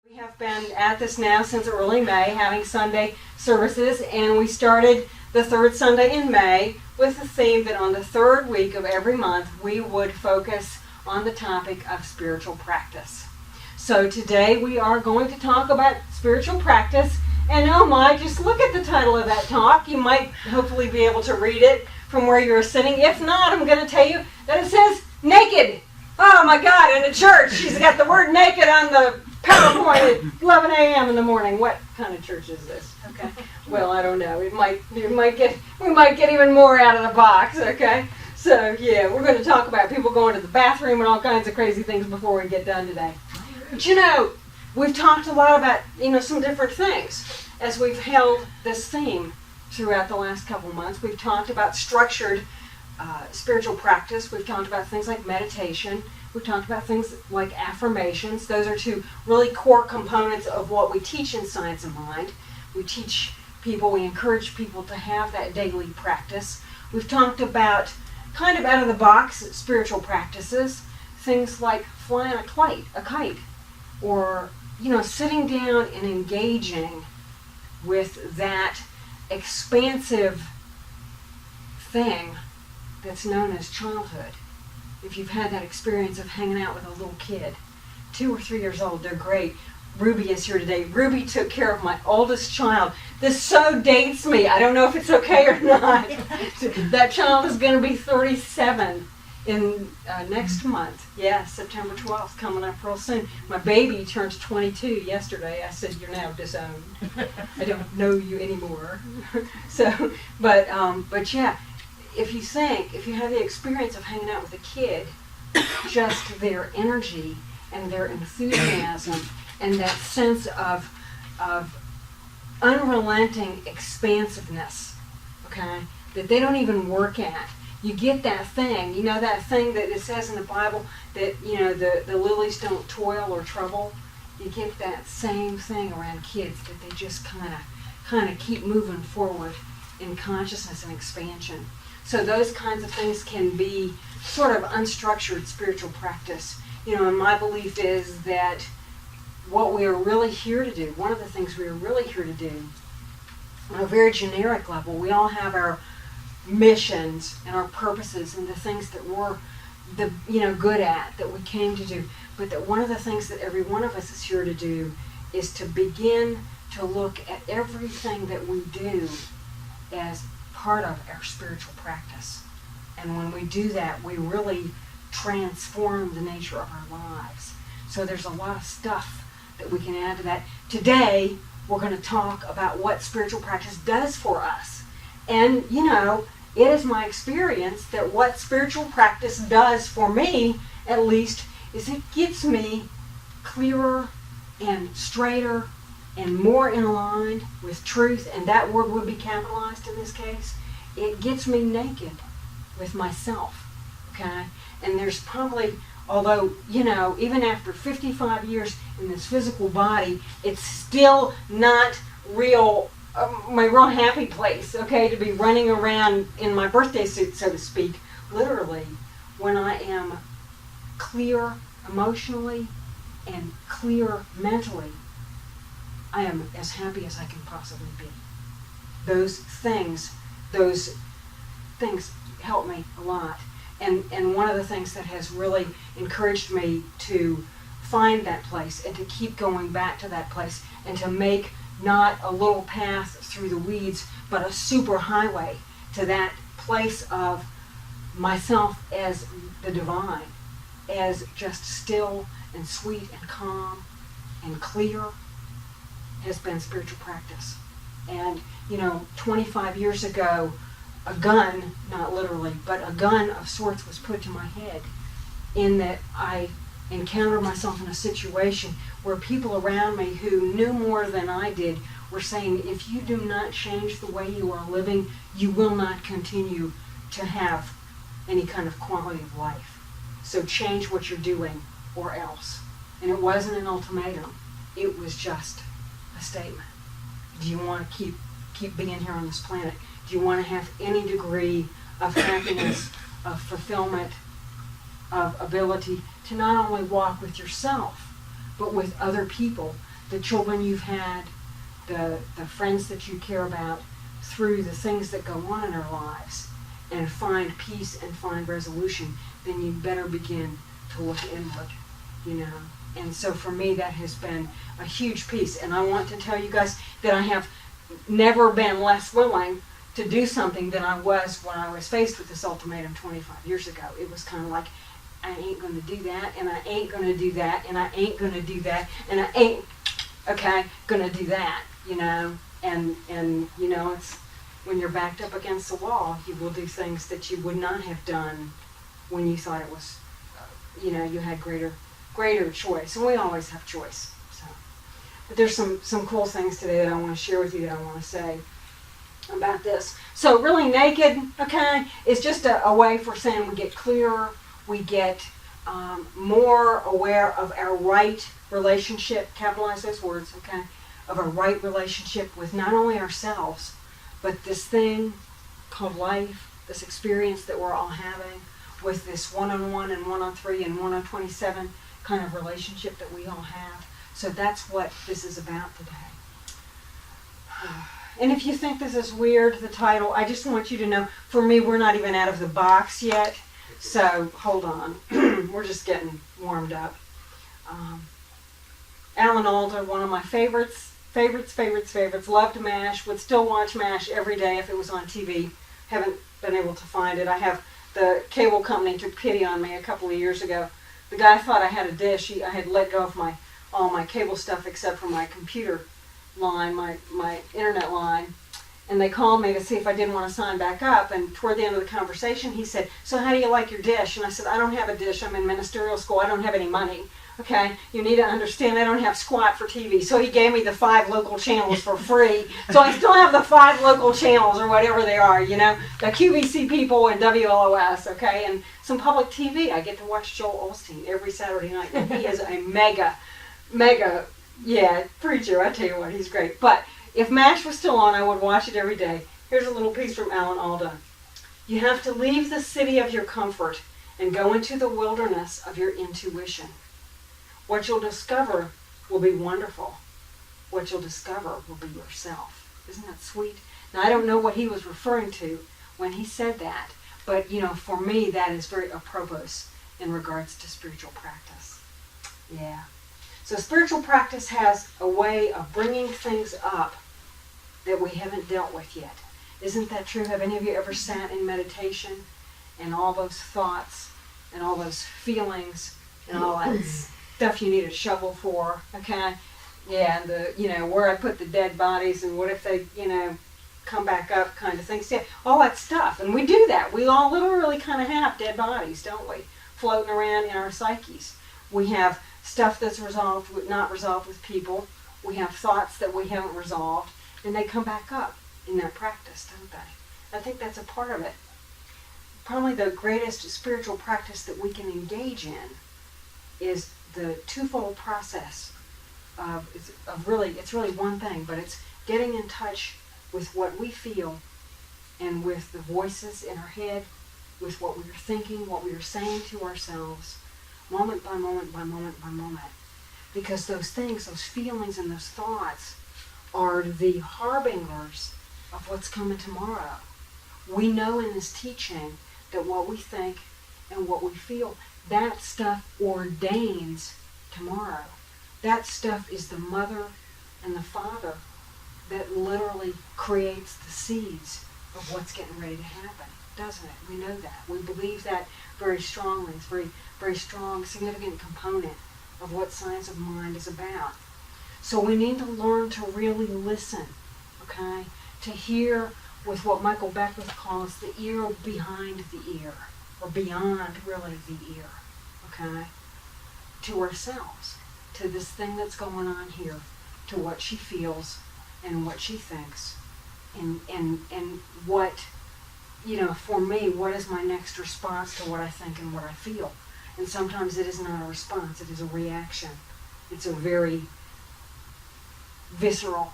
We have been at this now since early May, having Sunday services, and we started the third Sunday in May with the theme that on the third week of every month we would focus on the topic of spiritual practice. So today we are going to talk about spiritual practice, and oh my, just look at the title of that talk. You might hopefully be able to read it from where you're sitting. If not, I'm going to tell you that it says naked. Oh my God, in a church, she's got the word naked on the PowerPoint at 11 a.m. in the morning. What kind of church is this? Okay. Well, I don't know. We might get even more out of the box. Okay. So yeah, we're going to talk about people going to the bathroom and all kinds of crazy things before we get done today. But we've talked a lot about some different things as we've held this theme throughout the last couple months. We've talked about structured spiritual practice. We've talked about things like meditation. We've talked about things like affirmations. Those are two really core components of what we teach in Science of Mind. We encourage people to have that daily practice. We've talked about kind of out of the box spiritual practices, things like flying a kite, or sitting down and engaging with that expansive thing that's known as childhood. If you've had that experience of hanging out with a little kid, 2 or 3 years old, they're great. Ruby is here today. Ruby took care of my oldest child. This so dates me. I don't know if it's okay or not. That child is going to be 37 in next month. Yeah, September 12th, coming up real soon. My baby turned 22 yesterday. I said, "You're now disowned. I don't know you anymore." But yeah. If you have the experience of hanging out with a kid, just their energy and their enthusiasm and that sense of unrelenting expansiveness, okay, that they don't even work at. You get that thing, that thing that it says in the Bible that, the lilies don't toil or trouble. You get that same thing around kids, that they just kind of keep moving forward in consciousness and expansion. So those kinds of things can be sort of unstructured spiritual practice. And my belief is that what we are really here to do, one of the things we are really here to do, on a very generic level, we all have our missions and our purposes and the things that we're good at, that we came to do. But that one of the things that every one of us is here to do is to begin to look at everything that we do as part of our spiritual practice. And when we do that, we really transform the nature of our lives. So there's a lot of stuff that we can add to that. Today, we're going to talk about what spiritual practice does for us. And, it is my experience that what spiritual practice does for me, at least, is it gets me clearer and straighter and more in line with truth, and that word would be capitalized in this case. It gets me naked with myself, okay? And there's probably, although, even after 55 years in this physical body, it's still not my real happy place, okay, to be running around in my birthday suit, so to speak, literally, when I am clear emotionally and clear mentally. I am as happy as I can possibly be. Those things help me a lot. And one of the things that has really encouraged me to find that place and to keep going back to that place and to make not a little path through the weeds, but a super highway to that place of myself as the divine, as just still and sweet and calm and clear, has been spiritual practice. And 25 years ago, a gun, not literally, but a gun of sorts was put to my head, in that I encountered myself in a situation where people around me who knew more than I did were saying, if you do not change the way you are living, you will not continue to have any kind of quality of life. So change what you're doing or else. And it wasn't an ultimatum. It was just a statement. Do you want to keep being here on this planet? Do you want to have any degree of happiness, of fulfillment, of ability to not only walk with yourself, but with other people the children you've had, the friends that you care about, through the things that go on in our lives, and find peace and find resolution, then you better begin to look inward, you know. And so for me, that has been a huge piece. And I want to tell you guys that I have never been less willing to do something than I was when I was faced with this ultimatum 25 years ago. It was kind of like, I ain't going to do that, and I ain't going to do that, and I ain't going to do that, and I ain't, going to do that, you know. And you know, it's when you're backed up against the wall, you will do things that you would not have done when you thought it was, you know, you had greater choice. And we always have choice. So, but there's some cool things today that I want to share with you, that I want to say about this. So really naked, is just a way for saying we get clearer, we get more aware of our right relationship, capitalize those words, of a right relationship with not only ourselves, but this thing called life, this experience that we're all having, with this one-on-one and one-on-3 and one-on-27 kind of relationship that we all have. So that's what this is about today. And if you think this is weird, the title, I just want you to know, for me, we're not even out of the box yet. So hold on. We're just getting warmed up. Alan Alda, one of my favorites. Loved MASH. Would still watch MASH every day if it was on TV. Haven't been able to find it. I have, the cable company took pity on me a couple of years ago. The guy thought I had a dish. I had let go of all my cable stuff except for my computer line, my internet line. And they called me to see if I didn't want to sign back up. And toward the end of the conversation, he said, "So how do you like your dish?" And I said, "I don't have a dish. I'm in ministerial school. I don't have any money. You need to understand I don't have squat for TV." So he gave me the 5 local channels for free. So I still have the 5 local channels, or whatever they are, you know, the QVC people and WLOS, and some public TV. I get to watch Joel Osteen every Saturday night. And he is a mega, preacher. I tell you what, he's great. But if MASH was still on, I would watch it every day. Here's a little piece from Alan Alda. "You have to leave the city of your comfort and go into the wilderness of your intuition. What you'll discover will be wonderful. What you'll discover will be yourself." Isn't that sweet? Now, I don't know what he was referring to when he said that, but, you know, for me, that is very apropos in regards to spiritual practice. Yeah. So spiritual practice has a way of bringing things up that we haven't dealt with yet. Isn't that true? Have any of you ever sat in meditation and all those thoughts and all those feelings and all that stuff you need a shovel for, Yeah, and the, you know, where I put the dead bodies and what if they, you know, come back up kind of things. Yeah, all that stuff. And we do that. We all literally kind of have dead bodies, don't we? Floating around in our psyches. We have stuff that's not resolved with people. We have thoughts that we haven't resolved, and they come back up in that practice, don't they? I think that's a part of it. Probably the greatest spiritual practice that we can engage in is the twofold process it's really one thing, but it's getting in touch with what we feel and with the voices in our head, with what we are thinking, what we are saying to ourselves, moment by moment by moment by moment. Because those things, those feelings and those thoughts are the harbingers of what's coming tomorrow. We know in this teaching that what we think and what we feel, that stuff ordains tomorrow. That stuff is the mother and the father that literally creates the seeds of what's getting ready to happen, doesn't it? We know that. We believe that very strongly. It's a very, very strong, significant component of what science of mind is about. So we need to learn to really listen, to hear with what Michael Beckwith calls the ear behind the ear, or beyond really the ear, to ourselves, to this thing that's going on here, to what she feels and what she thinks, and what, you know, for me, what is my next response to what I think and what I feel. And sometimes it is not a response, it is a reaction. It's a very visceral,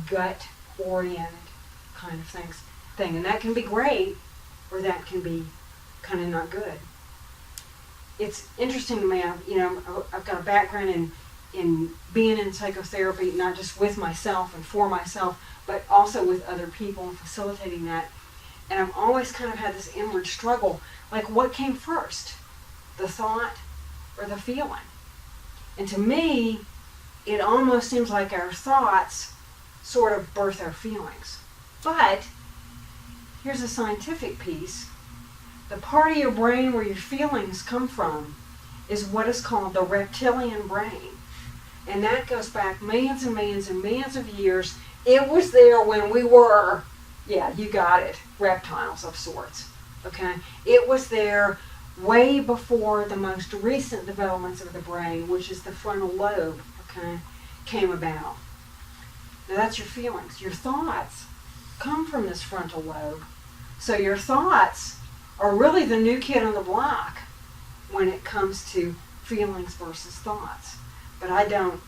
gut-oriented kind of thing. And that can be great, or that can be kind of not good. It's interesting to me, I've got a background in in being in psychotherapy, not just with myself and for myself, but also with other people and facilitating that. And I've always kind of had this inward struggle, like what came first, the thought or the feeling? And to me, it almost seems like our thoughts sort of birth our feelings. But here's a scientific piece. The part of your brain where your feelings come from is what is called the reptilian brain. And that goes back millions and millions and millions of years. It was there when we were, yeah, you got it, reptiles of sorts. Okay? It was there way before the most recent developments of the brain, which is the frontal lobe, okay, came about. Now that's your feelings. Your thoughts come from this frontal lobe. So your thoughts are really the new kid on the block when it comes to feelings versus thoughts. But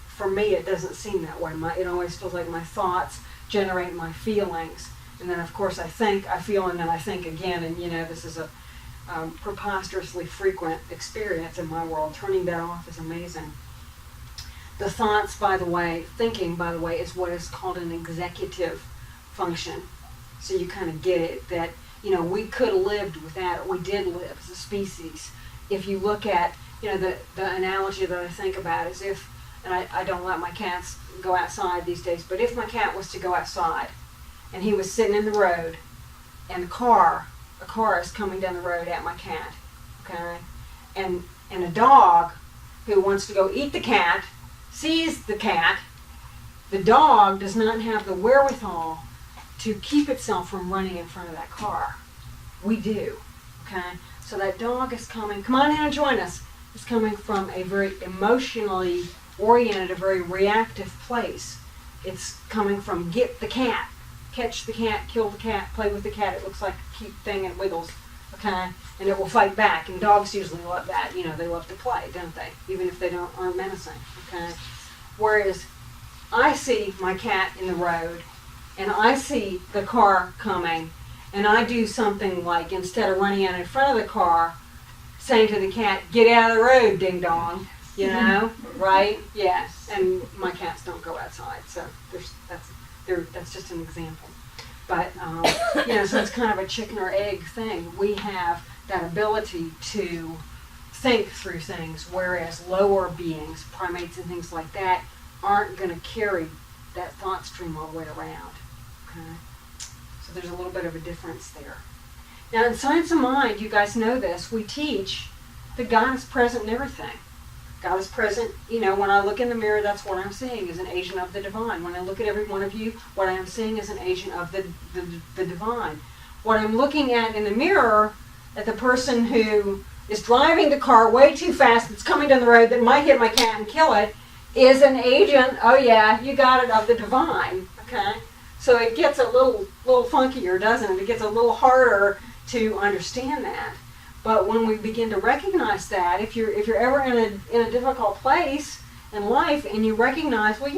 for me, it doesn't seem that way. It always feels like my thoughts generate my feelings. And then, of course, I think, I feel, and then I think again. And, this is a preposterously frequent experience in my world. Turning that off is amazing. The thoughts, by the way, thinking, by the way, is what is called an executive function. So you kind of get it that, we could have lived without it. We did live as a species. If you look at, the analogy that I think about is if, and I don't let my cats go outside these days, but if my cat was to go outside and he was sitting in the road and a car is coming down the road at my cat, okay, and a dog who wants to go eat the cat sees the cat, the dog does not have the wherewithal to keep itself from running in front of that car. We do, okay? So that dog is coming, come on in and join us. It's coming from a very emotionally oriented, a very reactive place. It's coming from get the cat, catch the cat, kill the cat, play with the cat. It looks like a cute thing and it wiggles, okay? And it will fight back. And dogs usually love that. They love to play, don't they? Even if they aren't menacing, okay? Whereas I see my cat in the road and I see the car coming and I do something like, instead of running out in front of the car, saying to the cat, get out of the road, ding dong, right? Yeah, and my cats don't go outside, so that's just an example. But, so it's kind of a chicken or egg thing. We have that ability to think through things, whereas lower beings, primates and things like that, aren't going to carry that thought stream all the way around. Okay? So there's a little bit of a difference there. Now in Science of Mind, you guys know this, we teach that God is present in everything. God is present, when I look in the mirror, that's what I'm seeing, is an agent of the divine. When I look at every one of you, what I am seeing is an agent of the divine. What I'm looking at in the mirror, at the person who is driving the car way too fast, that's coming down the road, that might hit my cat and kill it, is an agent, oh yeah, you got it, of the divine, okay? So it gets a little funkier, doesn't it? It gets a little harder to understand that. But when we begin to recognize that, if you're ever in a difficult place in life and you recognize, well,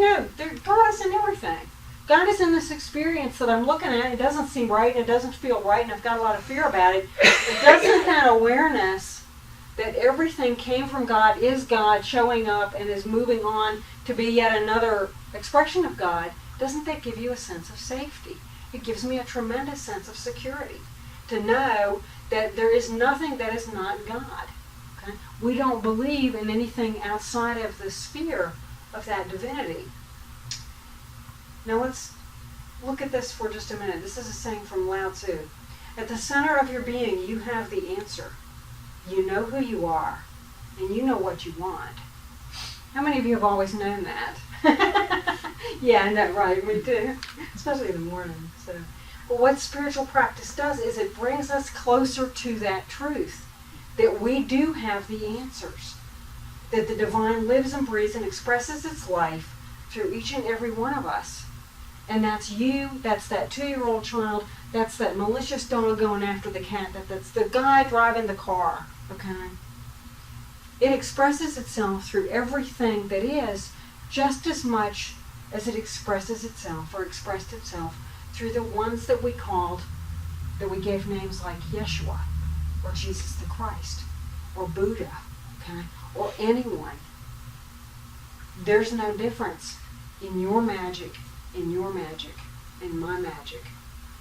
God is in everything. God is in this experience that I'm looking at. It doesn't seem right, and it doesn't feel right, and I've got a lot of fear about it. It doesn't that awareness that everything came from God, is God showing up and is moving on to be yet another expression of God, doesn't that give you a sense of safety? It gives me a tremendous sense of security to know that there is nothing that is not God. Okay? We don't believe in anything outside of the sphere of that divinity. Now let's look at this for just a minute. This is a saying from Lao Tzu. At the center of your being, you have the answer. You know who you are, and you know what you want. How many of you have always known that? Yeah, I know, right? Me too. Especially in the morning. So. But what spiritual practice does is it brings us closer to that truth, that we do have the answers, that the divine lives and breathes and expresses its life through each and every one of us. And that's you, that's that 2-year-old child, that's that malicious dog going after the cat, that's the guy driving the car, okay? It expresses itself through everything that is, just as much as it expresses itself or expressed itself through the ones that we gave names like Yeshua, or Jesus the Christ, or Buddha, okay, or anyone. there's no difference in your magic, in my magic,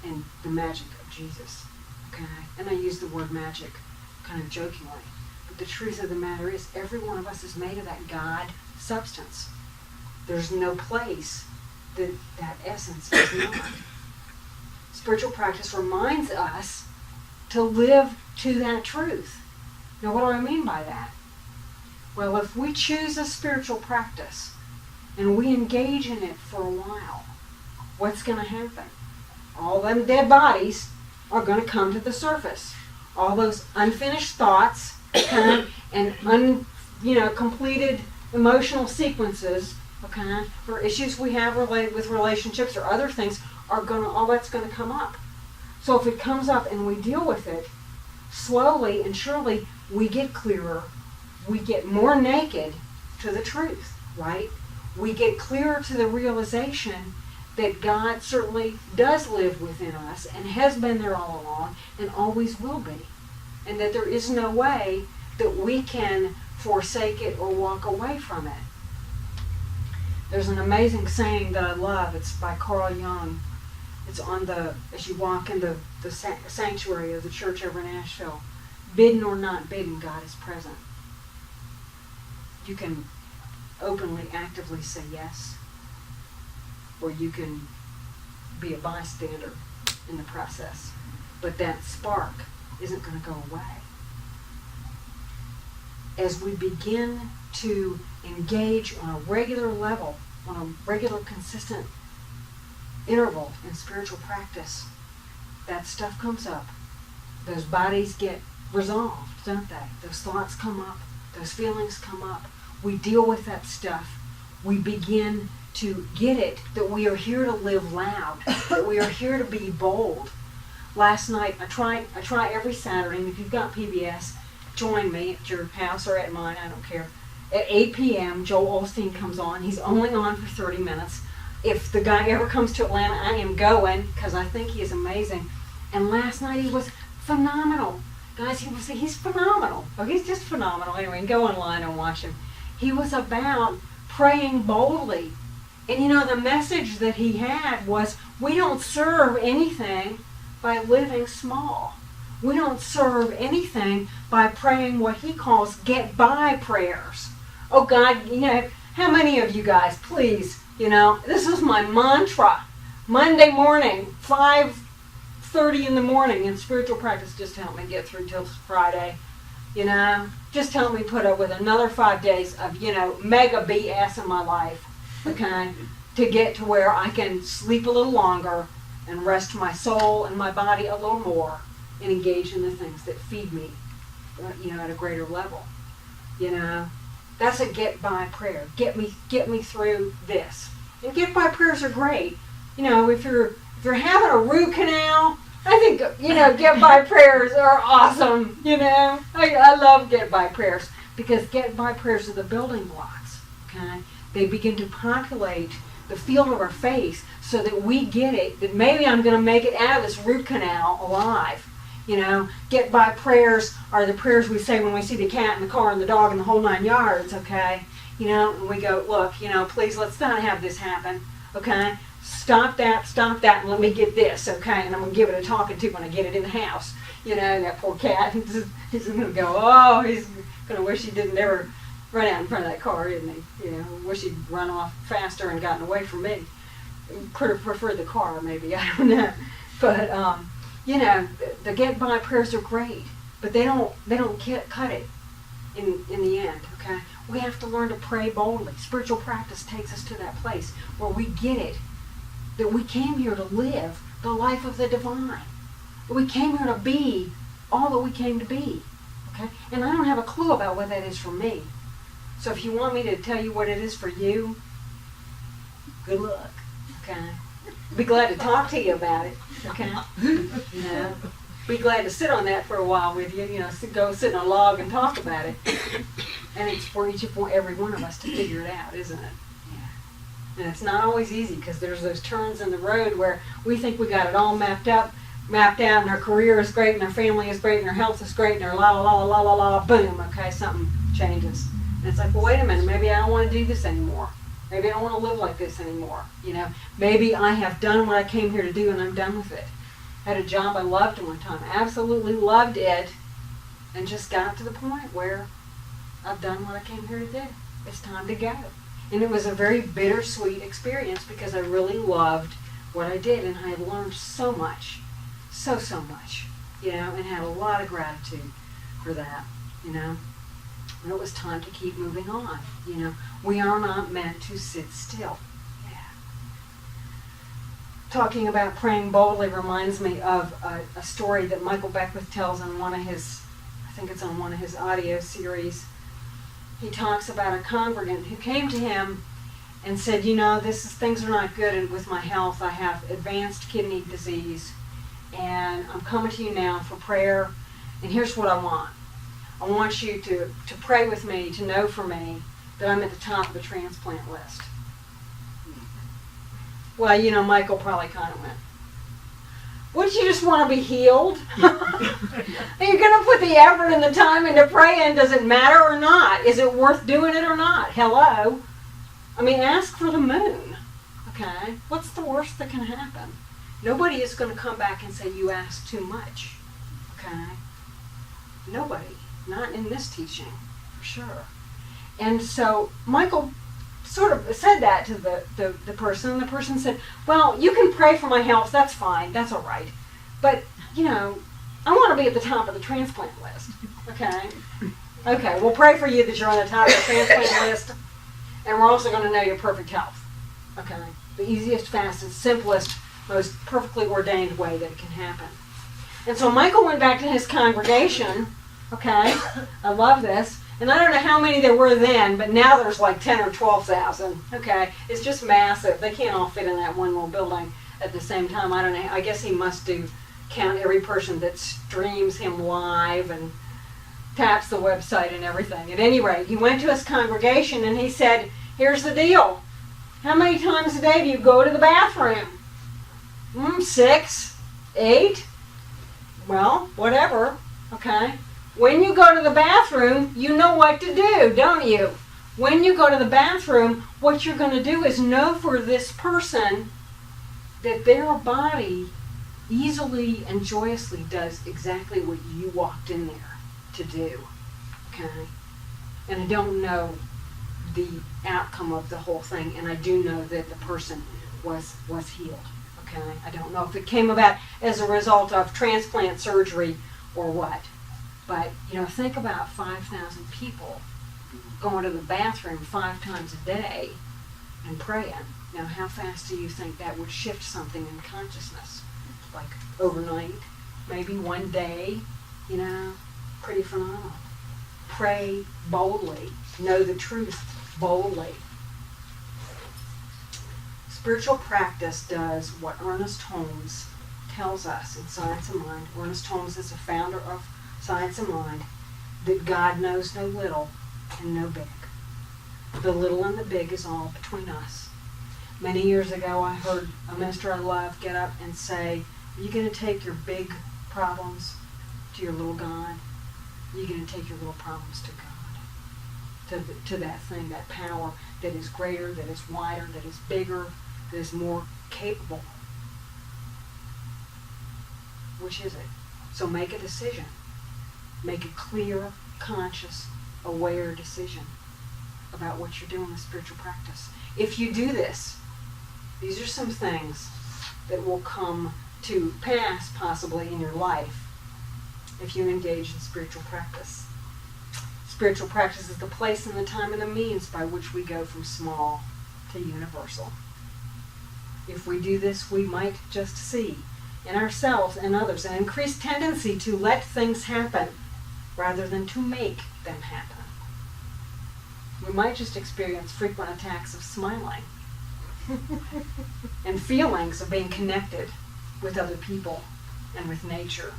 and the magic of Jesus. Okay? And I use the word magic kind of jokingly. But the truth of the matter is, every one of us is made of that God substance. There's no place that that essence is not. Spiritual practice reminds us to live to that truth. Now, what do I mean by that? Well, if we choose a spiritual practice and we engage in it for a while, what's going to happen? All them dead bodies are going to come to the surface. All those unfinished thoughts and completed emotional sequences, okay, or issues we have related with relationships or other things all that's going to come up. So if it comes up and we deal with it, slowly and surely we get clearer, we get more naked to the truth, right? We get clearer to the realization that God certainly does live within us and has been there all along and always will be. And that there is no way that we can forsake it or walk away from it. There's an amazing saying that I love. It's by Carl Jung. It's on as you walk in the sanctuary of the church over in Nashville. Bidden or not bidden, God is present. You can openly, actively say yes, or you can be a bystander in the process. But that spark isn't going to go away. As we begin to engage on a regular level, on a regular, consistent interval in spiritual practice, that stuff comes up. Those bodies get resolved, don't they? Those thoughts come up. Those feelings come up. We deal with that stuff. We begin to get it that we are here to live loud, that we are here to be bold. Last night, I try every Saturday, and if you've got PBS, join me at your house or at mine, I don't care. At 8 p.m., Joel Osteen comes on. He's only on for 30 minutes. If the guy ever comes to Atlanta, I am going, because I think he is amazing. And last night he was phenomenal. Guys, he's phenomenal. Oh, he's just phenomenal. Anyway, go online and watch him. He was about praying boldly. And the message that he had was, we don't serve anything by living small. We don't serve anything by praying what he calls get-by prayers. Oh, God, how many of you guys, please, this is my mantra. Monday morning, 5:30 in the morning in spiritual practice, just help me get through till Friday. Just help me put up with another 5 days of, mega BS in my life, okay, to get to where I can sleep a little longer and rest my soul and my body a little more and engage in the things that feed me, at a greater level. That's a get-by prayer. Get me through this. And get-by prayers are great. If you're having a root canal, I think, get-by prayers are awesome. I love get-by prayers because get-by prayers are the building blocks. Okay, they begin to populate the field of our faith so that we get it, that maybe I'm going to make it out of this root canal alive. Get-by prayers are the prayers we say when we see the cat and the car and the dog and the whole 9 yards, okay? And we go, look, please let's not have this happen, okay? Stop that, and let me get this, okay? And I'm going to give it a talking to when I get it in the house. That poor cat, he's going to go, oh, he's going to wish he didn't ever run out in front of that car, isn't he? Wish he'd run off faster and gotten away from me. Could have preferred the car, maybe, I don't know. But, the get-by prayers are great, but they don't cut it in the end, okay? We have to learn to pray boldly. Spiritual practice takes us to that place where we get it, that we came here to live the life of the divine. That we came here to be all that we came to be, okay? And I don't have a clue about what that is for me. So if you want me to tell you what it is for you, good luck, okay? I'd be glad to talk to you about it, okay? Be glad to sit on that for a while with you, go sit on a log and talk about it. And it's for every one of us to figure it out, isn't it? Yeah. And it's not always easy because there's those turns in the road where we think we got it all mapped out, and our career is great, and our family is great, and our health is great, and our la la la la la la, boom, okay, something changes. And it's like, well, wait a minute, maybe I don't want to do this anymore. Maybe I don't want to live like this anymore. Maybe I have done what I came here to do and I'm done with it. I had a job I loved one time, absolutely loved it, and just got to the point where I've done what I came here to do. It's time to go. And it was a very bittersweet experience because I really loved what I did, and I had learned so much, so much, and had a lot of gratitude for that, And it was time to keep moving on, We are not meant to sit still. Talking about praying boldly reminds me of a story that Michael Beckwith tells in one of his, I think it's on one of his audio series. He talks about a congregant who came to him and said, things are not good with my health. I have advanced kidney disease, and I'm coming to you now for prayer, and here's what I want. I want you to pray with me, to know for me that I'm at the top of the transplant list. Well, Michael probably kind of went, wouldn't you just want to be healed? Are you going to put the effort and the time into praying? Does it matter or not? Is it worth doing it or not? Hello? Ask for the moon. Okay? What's the worst that can happen? Nobody is going to come back and say you asked too much. Okay? Nobody. Not in this teaching, for sure. And so Michael sort of said that to the person, and the person said, well, you can pray for my health, that's fine, that's all right. But, I want to be at the top of the transplant list. Okay? Okay, we'll pray for you that you're on the top of the transplant list, and we're also going to know your perfect health. Okay? The easiest, fastest, simplest, most perfectly ordained way that it can happen. And so Michael went back to his congregation. Okay? I love this. And I don't know how many there were then, but now there's like 10 or 12,000. Okay? It's just massive. They can't all fit in that one little building at the same time. I don't know. I guess he must count every person that streams him live and taps the website and everything. At any rate, he went to his congregation and he said, here's the deal. How many times a day do you go to the bathroom? 6, 8? Well, whatever. Okay? When you go to the bathroom, you know what to do, don't you? When you go to the bathroom, what you're going to do is know for this person that their body easily and joyously does exactly what you walked in there to do. Okay? And I don't know the outcome of the whole thing, and I do know that the person was healed. Okay? I don't know if it came about as a result of transplant surgery or what. But, think about 5,000 people going to the bathroom 5 times a day and praying. Now, how fast do you think that would shift something in consciousness? Like overnight? Maybe one day? Pretty phenomenal. Pray boldly. Know the truth boldly. Spiritual practice does what Ernest Holmes tells us in Science of Mind. Ernest Holmes is the founder of Science of Mind, that God knows no little and no big. The little and the big is all between us. Many years ago, I heard a minister I love get up and say, are you going to take your big problems to your little God? Are you going to take your little problems to God? To that thing, that power that is greater, that is wider, that is bigger, that is more capable. Which is it? So make a decision. Make a clear, conscious, aware decision about what you're doing with spiritual practice. If you do this, these are some things that will come to pass possibly in your life if you engage in spiritual practice. Spiritual practice is the place and the time and the means by which we go from small to universal. If we do this, we might just see in ourselves and others an increased tendency to let things happen rather than to make them happen. We might just experience frequent attacks of smiling and feelings of being connected with other people and with nature.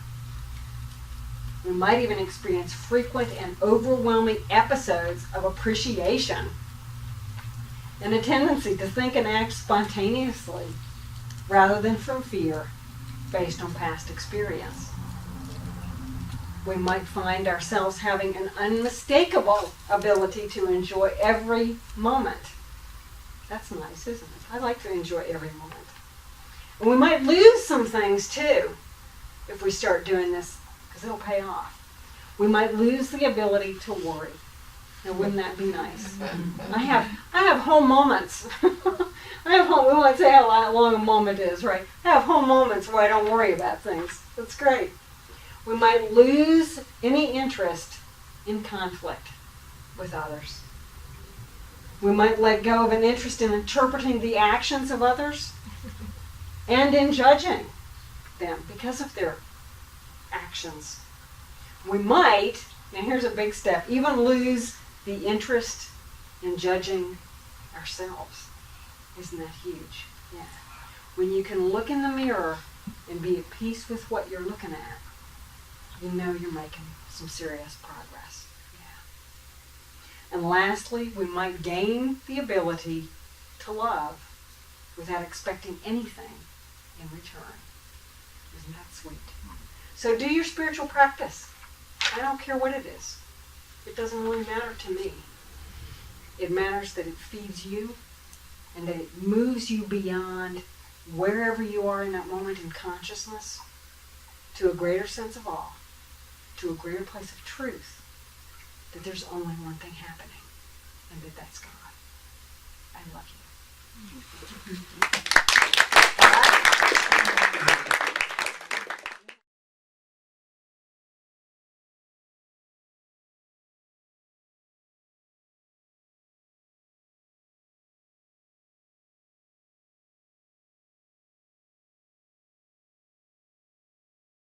We might even experience frequent and overwhelming episodes of appreciation and a tendency to think and act spontaneously rather than from fear based on past experience. We might find ourselves having an unmistakable ability to enjoy every moment. That's nice, isn't it? I like to enjoy every moment. And we might lose some things too if we start doing this, because it'll pay off. We might lose the ability to worry. Now, wouldn't that be nice? I have home moments. We won't say how long a moment is, right? I have home moments where I don't worry about things. That's great. We might lose any interest in conflict with others. We might let go of an interest in interpreting the actions of others and in judging them because of their actions. We might, now here's a big step, even lose the interest in judging ourselves. Isn't that huge? Yeah. When you can look in the mirror and be at peace with what you're looking at, you know you're making some serious progress. Yeah. And lastly, we might gain the ability to love without expecting anything in return. Isn't that sweet? So do your spiritual practice. I don't care what it is. It doesn't really matter to me. It matters that it feeds you and that it moves you beyond wherever you are in that moment in consciousness to a greater sense of awe, to a greater place of truth, that there's only one thing happening, and that's God. I love you.